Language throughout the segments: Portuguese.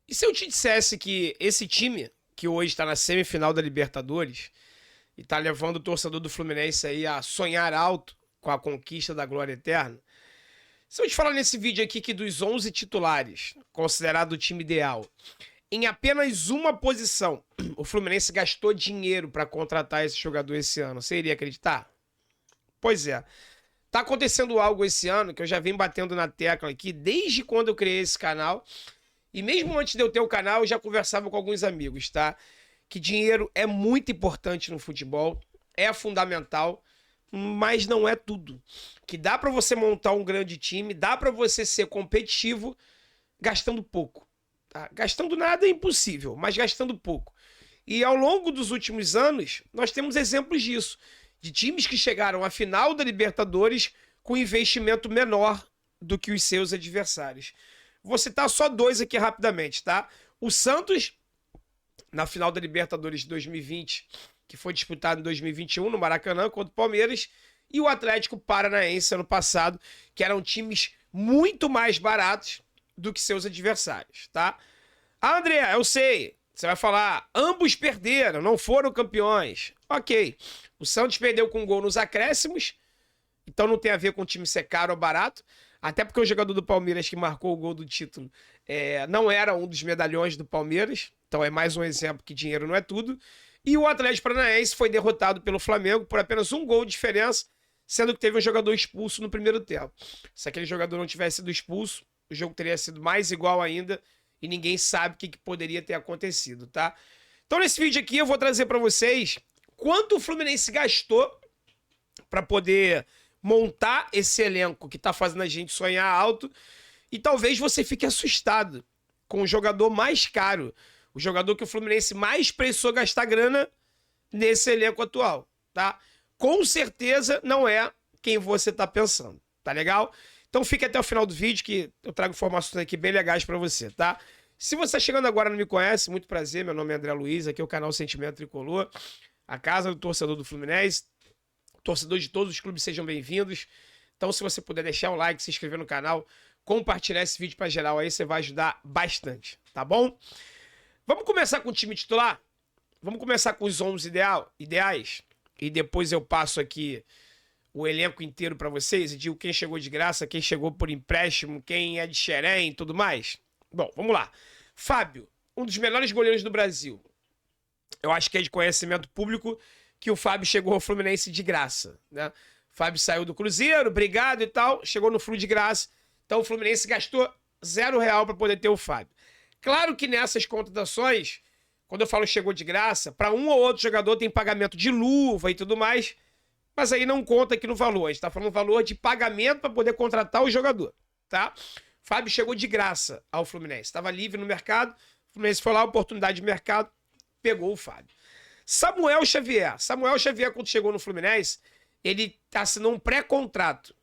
E se eu te dissesse que esse time, que hoje está na semifinal da Libertadores, e tá levando o torcedor do Fluminense aí a sonhar alto com a conquista da glória eterna, se eu te falar nesse vídeo aqui que dos 11 titulares, considerado o time ideal, em apenas uma posição, o Fluminense gastou dinheiro para contratar esse jogador esse ano, você iria acreditar? Pois é. Tá acontecendo algo esse ano que eu já venho batendo na tecla aqui desde quando eu criei esse canal. E mesmo antes de eu ter o canal, eu já conversava com alguns amigos, tá? Que dinheiro é muito importante no futebol, é fundamental, mas não é tudo. Que dá pra você montar um grande time, dá pra você ser competitivo gastando pouco. Tá? Gastando nada é impossível, mas gastando pouco. E ao longo dos últimos anos, nós temos exemplos disso. De times que chegaram à final da Libertadores com investimento menor do que os seus adversários. Vou citar só dois aqui rapidamente, tá? O Santos, na final da Libertadores de 2020, que foi disputado em 2021 no Maracanã contra o Palmeiras, e o Atlético Paranaense ano passado, que eram times muito mais baratos do que seus adversários, tá? Ah, André, eu sei. Você vai falar, ambos perderam, não foram campeões. Ok. O Santos perdeu com um gol nos acréscimos, então não tem a ver com o time ser caro ou barato. Até porque o jogador do Palmeiras que marcou o gol do título não era um dos medalhões do Palmeiras. Então é mais um exemplo que dinheiro não é tudo. E o Atlético Paranaense foi derrotado pelo Flamengo por apenas um gol de diferença, sendo que teve um jogador expulso no primeiro tempo. Se aquele jogador não tivesse sido expulso, o jogo teria sido mais igual ainda e ninguém sabe o que poderia ter acontecido, tá? Então nesse vídeo aqui eu vou trazer para vocês quanto o Fluminense gastou para poder montar esse elenco que tá fazendo a gente sonhar alto, e talvez você fique assustado com o jogador mais caro, o jogador que o Fluminense mais precisou gastar grana nesse elenco atual, tá? Com certeza não é quem você tá pensando, tá legal? Então fique até o final do vídeo que eu trago informações aqui bem legais para você, tá? Se você tá chegando agora e não me conhece, muito prazer, meu nome é André Luiz, aqui é o canal Sentimento Tricolor, a casa do torcedor do Fluminense. Torcedores de todos os clubes, sejam bem-vindos. Então, se você puder deixar o like, se inscrever no canal, compartilhar esse vídeo para geral aí, você vai ajudar bastante, tá bom? Vamos começar com o time titular? Vamos começar com os 11 ideais? E depois eu passo aqui o elenco inteiro para vocês e digo quem chegou de graça, quem chegou por empréstimo, quem é de xerém e tudo mais. Bom, vamos lá. Fábio, um dos melhores goleiros do Brasil. Eu acho que é de conhecimento público que o Fábio chegou ao Fluminense de graça, né? O Fábio saiu do Cruzeiro, obrigado e tal, chegou no Flu de graça. Então o Fluminense gastou R$0 para poder ter o Fábio. Claro que nessas contratações, quando eu falo chegou de graça, para um ou outro jogador tem pagamento de luva e tudo mais, mas aí não conta aqui no valor. A gente está falando valor de pagamento para poder contratar o jogador, tá? O Fábio chegou de graça ao Fluminense, estava livre no mercado, o Fluminense foi lá, oportunidade de mercado, pegou o Fábio. Samuel Xavier, quando chegou no Fluminense, ele assinou um pré-contrato.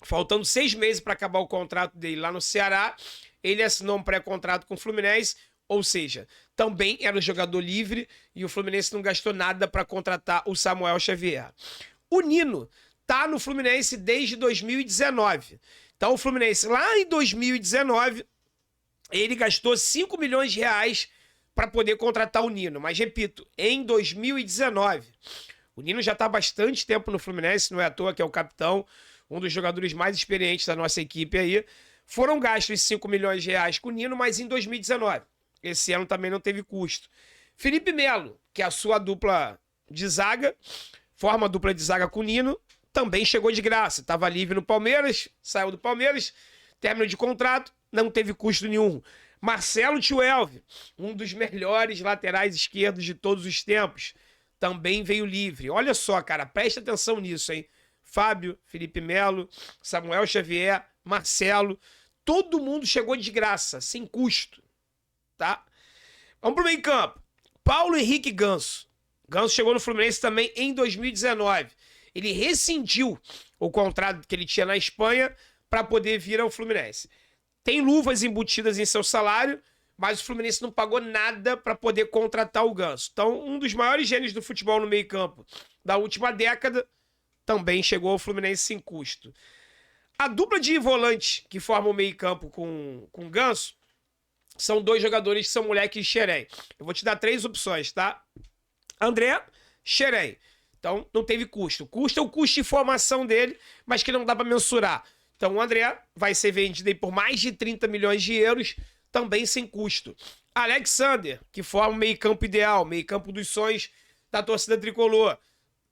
Faltando 6 meses para acabar o contrato dele lá no Ceará, ele assinou um pré-contrato com o Fluminense, ou seja, também era um jogador livre e o Fluminense não gastou nada para contratar o Samuel Xavier. O Nino tá no Fluminense desde 2019. Então o Fluminense lá em 2019, ele gastou 5 milhões de reais para poder contratar o Nino. Mas, repito, em 2019. O Nino já está há bastante tempo no Fluminense, não é à toa que é o capitão, um dos jogadores mais experientes da nossa equipe aí. Foram gastos 5 milhões de reais com o Nino, mas em 2019. Esse ano também não teve custo. Felipe Melo, que é a sua dupla de zaga, forma a dupla de zaga com o Nino, também chegou de graça. Estava livre no Palmeiras, saiu do Palmeiras, término de contrato, não teve custo nenhum. Marcelo Thuelve, um dos melhores laterais esquerdos de todos os tempos, também veio livre. Olha só, cara, presta atenção nisso, hein? Fábio, Felipe Melo, Samuel Xavier, Marcelo, todo mundo chegou de graça, sem custo, tá? Vamos pro meio campo. Paulo Henrique Ganso. Ganso chegou no Fluminense também em 2019. Ele rescindiu o contrato que ele tinha na Espanha para poder vir ao Fluminense. Tem luvas embutidas em seu salário, mas o Fluminense não pagou nada para poder contratar o Ganso. Então, um dos maiores gênios do futebol no meio-campo da última década também chegou ao Fluminense sem custo. A dupla de volantes que forma o meio-campo com o Ganso são 2 jogadores que são moleques de Xerém. Eu vou te dar 3 opções, tá? André, Xerém. Então, não teve custo. Custo é o custo de formação dele, mas que não dá para mensurar. Então, o André vai ser vendido aí por mais de 30 milhões de euros, também sem custo. Alexander, que forma o meio-campo ideal, meio-campo dos sonhos da torcida tricolor.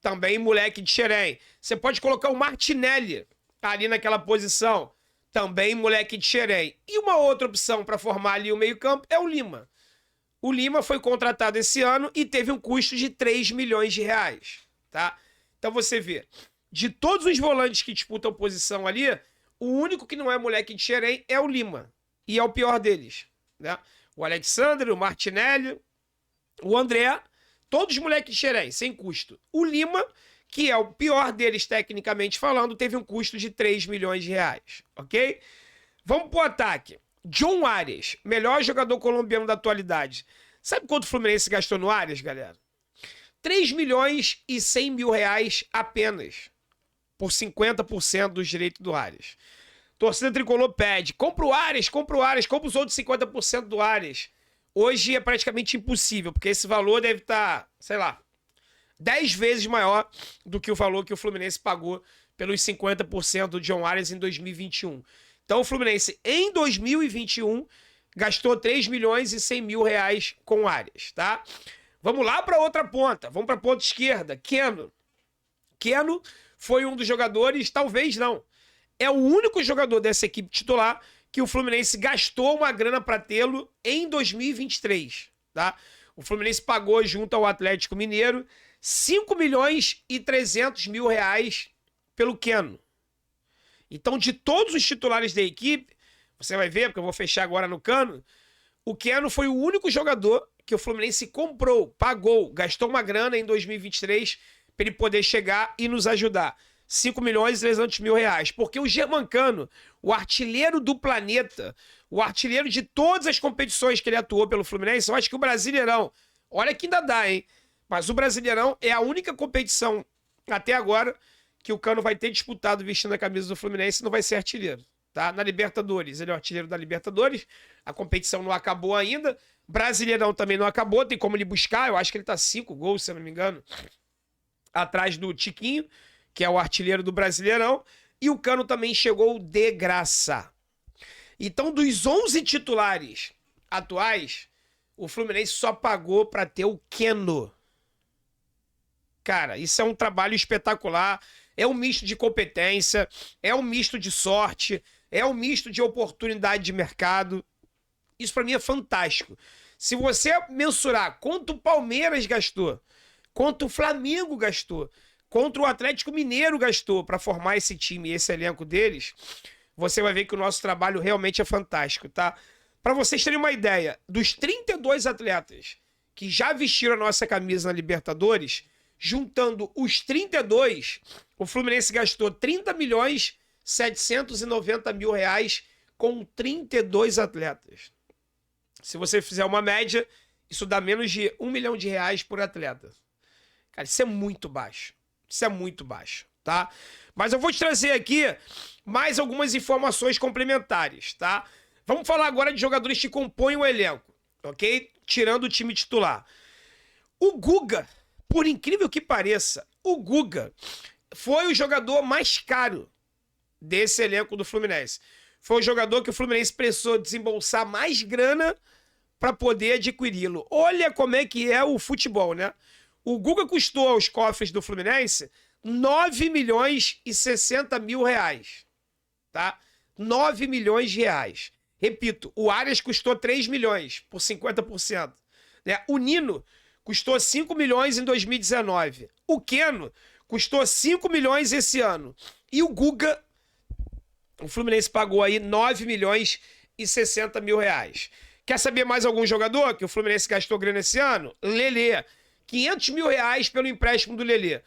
Também moleque de Xerém. Você pode colocar o Martinelli ali naquela posição. Também moleque de Xerém. E uma outra opção para formar ali o meio-campo é o Lima. O Lima foi contratado esse ano e teve um custo de 3 milhões de reais. Tá? Então você vê, de todos os volantes que disputam posição ali, o único que não é moleque de Xerém é o Lima. E é o pior deles. Né? O Alexandre, o Martinelli, o André, todos moleques de Xerém, sem custo. O Lima, que é o pior deles tecnicamente falando, teve um custo de 3 milhões de reais. Ok? Vamos pro ataque. John Arias, melhor jogador colombiano da atualidade. Sabe quanto o Fluminense gastou no Arias, galera? 3 milhões e 100 mil reais apenas. Por 50% dos direitos do Arias. Torcida tricolor pede, compra o Arias, compra os outros 50% do Arias. Hoje é praticamente impossível, porque esse valor deve estar, sei lá, 10 vezes maior do que o valor que o Fluminense pagou pelos 50% do John Arias em 2021. Então o Fluminense, em 2021, gastou 3 milhões e 100 mil reais com o Arias, tá? Vamos lá para outra ponta, vamos para a ponta esquerda, Keno. Keno foi um dos jogadores, talvez não, é o único jogador dessa equipe titular que o Fluminense gastou uma grana para tê-lo em 2023, tá? O Fluminense pagou junto ao Atlético Mineiro 5 milhões e 300 mil reais pelo Keno. Então, de todos os titulares da equipe, você vai ver, porque eu vou fechar agora no Cano, o Keno foi o único jogador que o Fluminense comprou, pagou, gastou uma grana em 2023 para ele poder chegar e nos ajudar. 5 milhões e 300 mil reais. Porque o Germancano, o artilheiro do planeta, o artilheiro de todas as competições que ele atuou pelo Fluminense, eu acho que o Brasileirão, olha que ainda dá, hein? Mas o Brasileirão é a única competição até agora que o Cano vai ter disputado vestindo a camisa do Fluminense e não vai ser artilheiro, tá? Na Libertadores, ele é o artilheiro da Libertadores, a competição não acabou ainda, Brasileirão também não acabou, tem como ele buscar, eu acho que ele tá 5 gols, se eu não me engano, atrás do Tiquinho, que é o artilheiro do Brasileirão, e o Cano também chegou de graça. Então, dos 11 titulares atuais, o Fluminense só pagou para ter o Keno. Cara, isso é um trabalho espetacular, é um misto de competência, é um misto de sorte, é um misto de oportunidade de mercado. Isso para mim é fantástico. Se você mensurar quanto o Palmeiras gastou, quanto o Flamengo gastou, quanto o Atlético Mineiro gastou para formar esse time e esse elenco deles, você vai ver que o nosso trabalho realmente é fantástico, tá? Para vocês terem uma ideia, dos 32 atletas que já vestiram a nossa camisa na Libertadores, juntando os 32, o Fluminense gastou 30 milhões 790 mil reais com 32 atletas. Se você fizer uma média, isso dá menos de 1 milhão de reais por atleta. Cara, isso é muito baixo. Isso é muito baixo, tá? Mas eu vou te trazer aqui mais algumas informações complementares, tá? Vamos falar agora de jogadores que compõem o elenco, ok? Tirando o time titular. O Guga, por incrível que pareça, o Guga foi o jogador mais caro desse elenco do Fluminense. Foi o jogador que o Fluminense precisou desembolsar mais grana para poder adquiri-lo. Olha como é que é o futebol, né? O Guga custou aos cofres do Fluminense 9 milhões e 60 mil reais, tá? 9 milhões de reais. Repito, o Arias custou 3 milhões por 50%. Né? O Nino custou 5 milhões em 2019. O Keno custou 5 milhões esse ano. E o Guga, o Fluminense pagou aí 9 milhões e 60 mil reais. Quer saber mais algum jogador que o Fluminense gastou grana esse ano? Lelê. 500 mil reais pelo empréstimo do Lelê.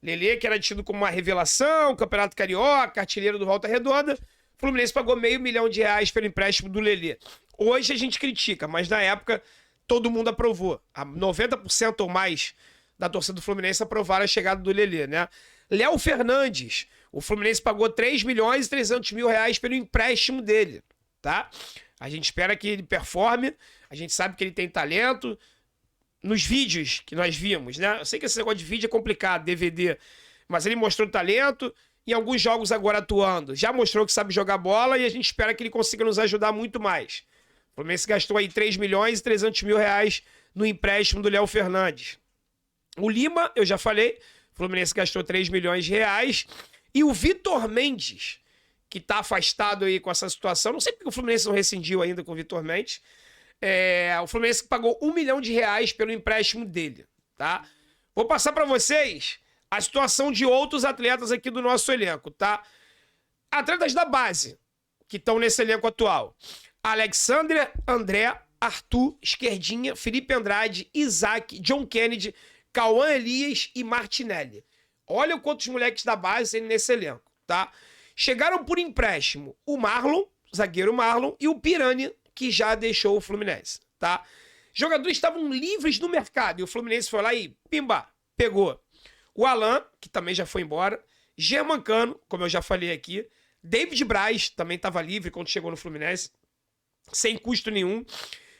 Lelê, que era tido como uma revelação, Campeonato Carioca, artilheiro do Volta Redonda. O Fluminense pagou R$500 mil pelo empréstimo do Lelê. Hoje a gente critica, mas na época todo mundo aprovou. 90% ou mais da torcida do Fluminense aprovaram a chegada do Lelê, né? Léo Fernandes. O Fluminense pagou 3 milhões e 300 mil reais pelo empréstimo dele. tá? A gente espera que ele performe, a gente sabe que ele tem talento. Nos vídeos que nós vimos, né? Eu sei que esse negócio de vídeo é complicado, DVD, mas ele mostrou talento, em alguns jogos agora atuando, já mostrou que sabe jogar bola e a gente espera que ele consiga nos ajudar muito mais. O Fluminense gastou aí 3 milhões e 300 mil reais no empréstimo do Léo Fernandes. O Lima, eu já falei, o Fluminense gastou 3 milhões de reais. E o Vitor Mendes, que tá afastado aí com essa situação, não sei porque o Fluminense não rescindiu ainda com o Vitor Mendes, o Fluminense pagou 1 milhão de reais pelo empréstimo dele, tá? Vou passar para vocês a situação de outros atletas aqui do nosso elenco, tá? Atletas da base, que estão nesse elenco atual. Alexandre, André, Arthur, Esquerdinha, Felipe Andrade, Isaac, John Kennedy, Cauã Elias e Martinelli. Olha o quantos moleques da base tem nesse elenco, tá? Chegaram por empréstimo o Marlon, zagueiro Marlon, e o Pirani, que já deixou o Fluminense, tá? Jogadores estavam livres no mercado e o Fluminense foi lá e, pimba, pegou. O Alan, que também já foi embora, Germancano, como eu já falei aqui, David Braz, também estava livre quando chegou no Fluminense, sem custo nenhum.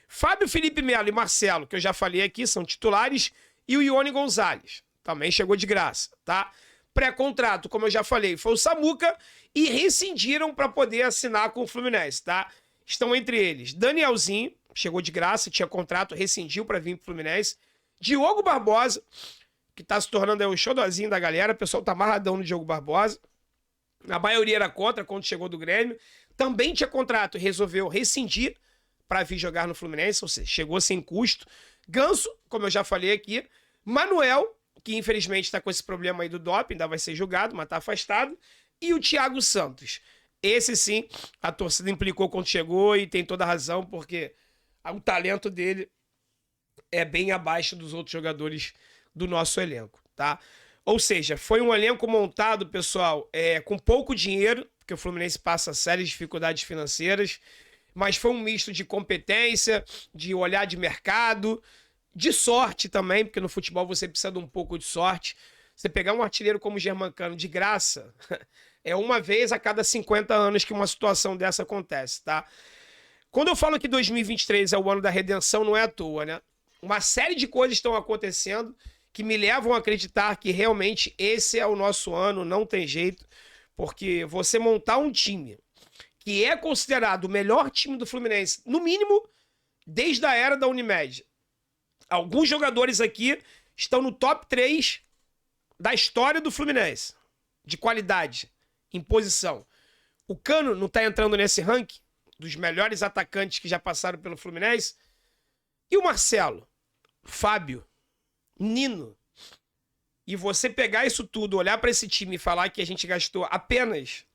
Fábio Felipe Melo e Marcelo, que eu já falei aqui, são titulares, e o Ione Gonzalez, também chegou de graça, tá? Pré-contrato, como eu já falei, foi o Samuca e rescindiram para poder assinar com o Fluminense, tá? Estão entre eles Danielzinho, chegou de graça, tinha contrato, rescindiu para vir pro Fluminense. Diogo Barbosa, que tá se tornando aí o xodózinho da galera, o pessoal tá amarradão no Diogo Barbosa. A maioria era contra quando chegou do Grêmio. Também tinha contrato e resolveu rescindir para vir jogar no Fluminense, ou seja, chegou sem custo. Ganso, como eu já falei aqui. Manuel, que infelizmente está com esse problema aí do doping, ainda vai ser julgado, mas tá afastado. E o Thiago Santos. Esse sim, a torcida implicou quando chegou e tem toda a razão, porque o talento dele é bem abaixo dos outros jogadores do nosso elenco, tá? Ou seja, foi um elenco montado, pessoal, com pouco dinheiro, porque o Fluminense passa sérias dificuldades financeiras, mas foi um misto de competência, de olhar de mercado, de sorte também, porque no futebol você precisa de um pouco de sorte. Você pegar um artilheiro como o Germancano de graça, é uma vez a cada 50 anos que uma situação dessa acontece, tá? Quando eu falo que 2023 é o ano da redenção, não é à toa, né? Uma série de coisas estão acontecendo que me levam a acreditar que realmente esse é o nosso ano, não tem jeito, porque você montar um time que é considerado o melhor time do Fluminense, no mínimo, desde a era da Unimed. Alguns jogadores aqui estão no top 3 da história do Fluminense, de qualidade, em posição. O Cano não está entrando nesse ranking dos melhores atacantes que já passaram pelo Fluminense. E o Marcelo, Fábio, Nino. E você pegar isso tudo, olhar para esse time e falar que a gente gastou apenas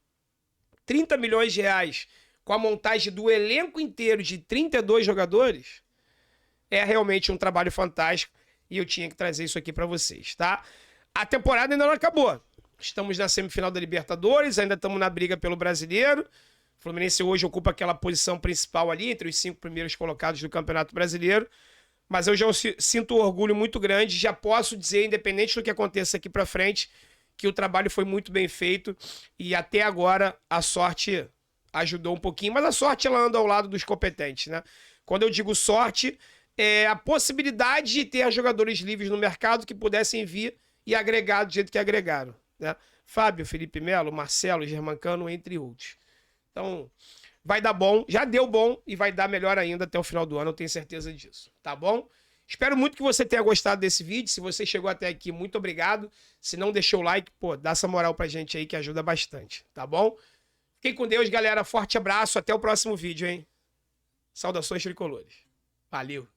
30 milhões de reais com a montagem do elenco inteiro de 32 jogadores, é realmente um trabalho fantástico e eu tinha que trazer isso aqui para vocês, tá? A temporada ainda não acabou. Estamos na semifinal da Libertadores, ainda estamos na briga pelo Brasileiro. O Fluminense hoje ocupa aquela posição principal ali, entre os 5 primeiros colocados do Campeonato Brasileiro. Mas eu já sinto um orgulho muito grande, já posso dizer, independente do que aconteça aqui para frente, que o trabalho foi muito bem feito e até agora a sorte ajudou um pouquinho, mas a sorte ela anda ao lado dos competentes, né? Quando eu digo sorte, é a possibilidade de ter jogadores livres no mercado que pudessem vir e agregar do jeito que agregaram, né? Fábio, Felipe Melo, Marcelo, Germancano, entre outros. Então, vai dar bom, já deu bom e vai dar melhor ainda até o final do ano, eu tenho certeza disso, tá bom? Espero muito que você tenha gostado desse vídeo. Se você chegou até aqui, muito obrigado. Se não deixou o like, pô, dá essa moral pra gente aí que ajuda bastante, tá bom? Fiquem com Deus, galera. Forte abraço. Até o próximo vídeo, hein? Saudações tricolores. Valeu.